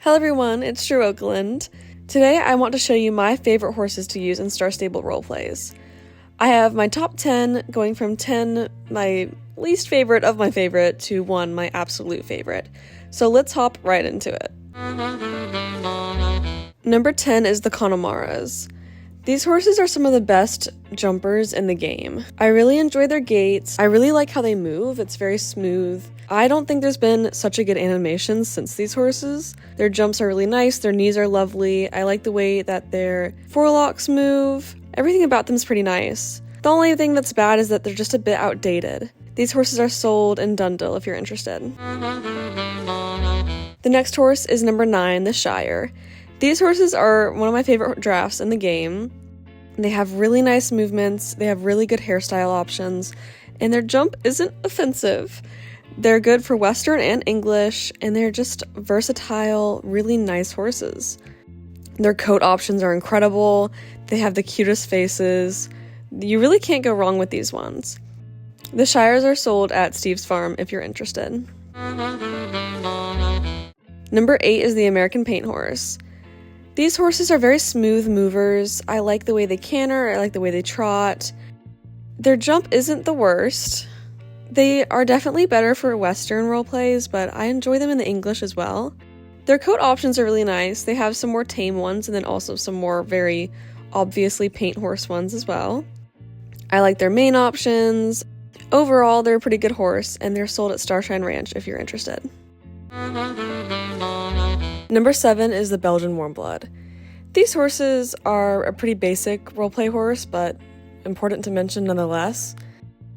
Hello everyone, it's Drew Oakland. Today I want to show you my favorite horses to use in Star Stable roleplays. I have my top 10 going from 10, my least favorite of my favorite, to 1, my absolute favorite. So let's hop right into it. Number 10 is the Connemara's. These horses are some of the best jumpers in the game. I really enjoy their gaits. I really like how they move. It's very smooth. I don't think there's been such a good animation since these horses. Their jumps are really nice. Their knees are lovely. I like the way that their forelocks move. Everything about them is pretty nice. The only thing that's bad is that they're just a bit outdated. These horses are sold in Dundle if you're interested. The next horse is number 9, the Shire. These horses are one of my favorite drafts in the game. They have really nice movements, they have really good hairstyle options, and their jump isn't offensive. They're good for Western and English, and they're just versatile, really nice horses. Their coat options are incredible, they have the cutest faces. You really can't go wrong with these ones. The Shires are sold at Steve's Farm if you're interested. Number 8 is the American Paint Horse. These horses are very smooth movers. I like the way they canter, I like the way they trot. Their jump isn't the worst. They are definitely better for Western roleplays, but I enjoy them in the English as well. Their coat options are really nice. They have some more tame ones and then also some more very obviously paint horse ones as well. I like their mane options. Overall, they're a pretty good horse, and they're sold at Starshine Ranch if you're interested. Number 7 is the Belgian Warmblood. These horses are a pretty basic roleplay horse, but important to mention nonetheless.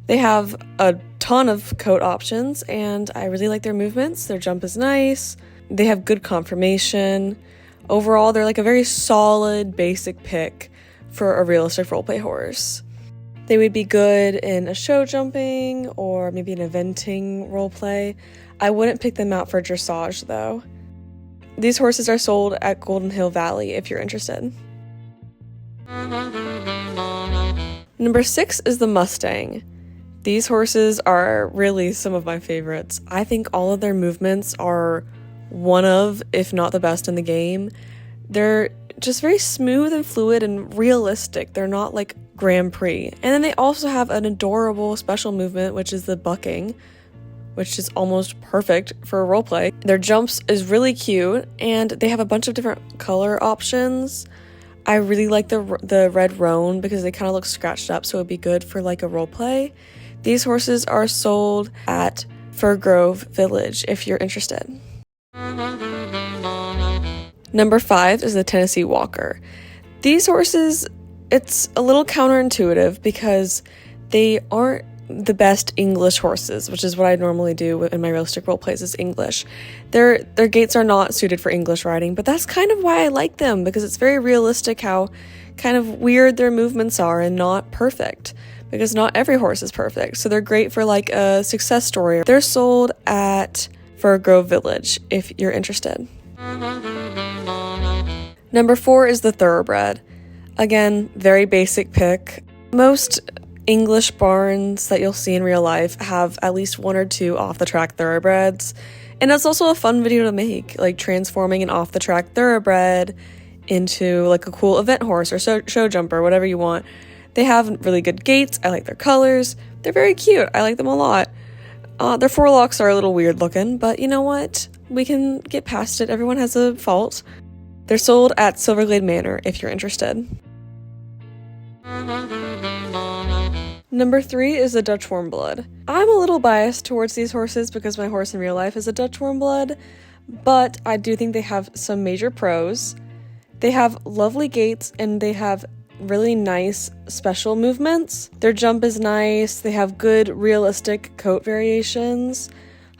They have a ton of coat options, and I really like their movements. Their jump is nice. They have good conformation. Overall, they're like a very solid, basic pick for a realistic roleplay horse. They would be good in a show jumping or maybe an eventing roleplay. I wouldn't pick them out for dressage, though. These horses are sold at Golden Hill Valley if you're interested. Number 6 is the Mustang. These horses are really some of my favorites. I think all of their movements are one of, if not the best in the game. They're just very smooth and fluid and realistic. They're not like Grand Prix. And then they also have an adorable special movement, which is the bucking, which is almost perfect for a roleplay. Their jumps is really cute, and they have a bunch of different color options. I really like the red roan because they kind of look scratched up, so it would be good for like a roleplay. These horses are sold at Fir Grove Village if you're interested. Number 5 is the Tennessee Walker. These horses, it's a little counterintuitive because they aren't the best English horses, which is what I normally do in my realistic roleplays is English. Their gaits are not suited for English riding, but that's kind of why I like them, because it's very realistic how kind of weird their movements are and not perfect, because not every horse is perfect. So they're great for like a success story. They're sold at Fir Grove Village if you're interested. Number 4 is the Thoroughbred. Again, very basic pick. Most English barns that you'll see in real life have at least 1 or 2 off-the-track thoroughbreds, and it's also a fun video to make, like transforming an off-the-track thoroughbred into like a cool event horse or show jumper, whatever you want. They have really good gaits. I like their colors. They're very cute. I like them a lot. Their forelocks are a little weird looking, but you know what? We can get past it. Everyone has a fault. They're sold at Silverglade Manor if you're interested. Number 3 is the Dutch Warmblood. I'm a little biased towards these horses because my horse in real life is a Dutch Warmblood, but I do think they have some major pros. They have lovely gaits and they have really nice special movements. Their jump is nice. They have good realistic coat variations.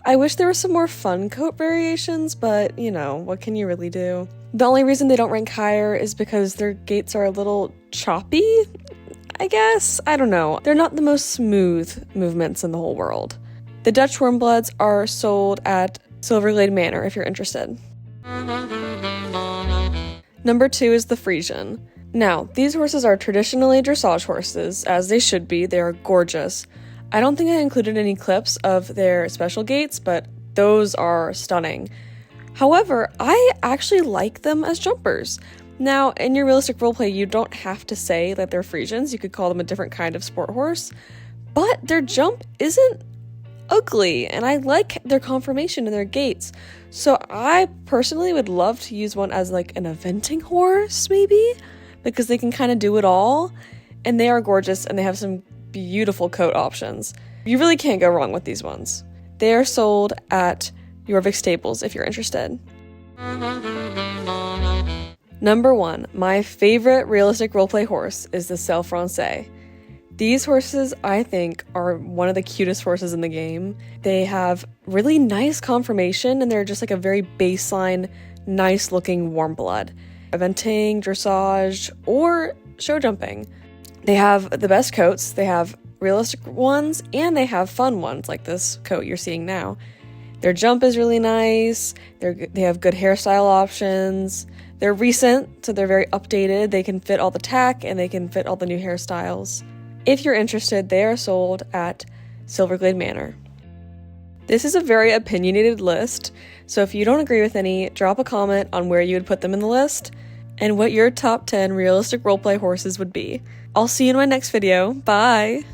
I wish there were some more fun coat variations, but you know, what can you really do? The only reason they don't rank higher is because their gaits are a little choppy, I guess. I don't know. They're not the most smooth movements in the whole world. The Dutch Warmbloods are sold at Silverglade Manor if you're interested. Number 2 is the Frisian. Now, these horses are traditionally dressage horses, as they should be. They are gorgeous. I don't think I included any clips of their special gaits, but those are stunning. However, I actually like them as jumpers. Now, in your realistic roleplay, you don't have to say that they're Frisians. You could call them a different kind of sport horse, but their jump isn't ugly, and I like their conformation and their gaits. So I personally would love to use one as like an eventing horse, maybe, because they can kind of do it all, and they are gorgeous, and they have some beautiful coat options. You really can't go wrong with these ones. They are sold at Jorvik Stables if you're interested. Number 1, my favorite realistic roleplay horse is the Selle Francais. These horses, I think, are one of the cutest horses in the game. They have really nice conformation, and they're just like a very baseline, nice looking warm blood. Eventing, dressage, or show jumping. They have the best coats. They have realistic ones, and they have fun ones like this coat you're seeing now. Their jump is really nice. They have good hairstyle options. They're recent, so they're very updated. They can fit all the tack, and they can fit all the new hairstyles. If you're interested, they are sold at Silverglade Manor. This is a very opinionated list, so if you don't agree with any, drop a comment on where you would put them in the list and what your top 10 realistic roleplay horses would be. I'll see you in my next video. Bye!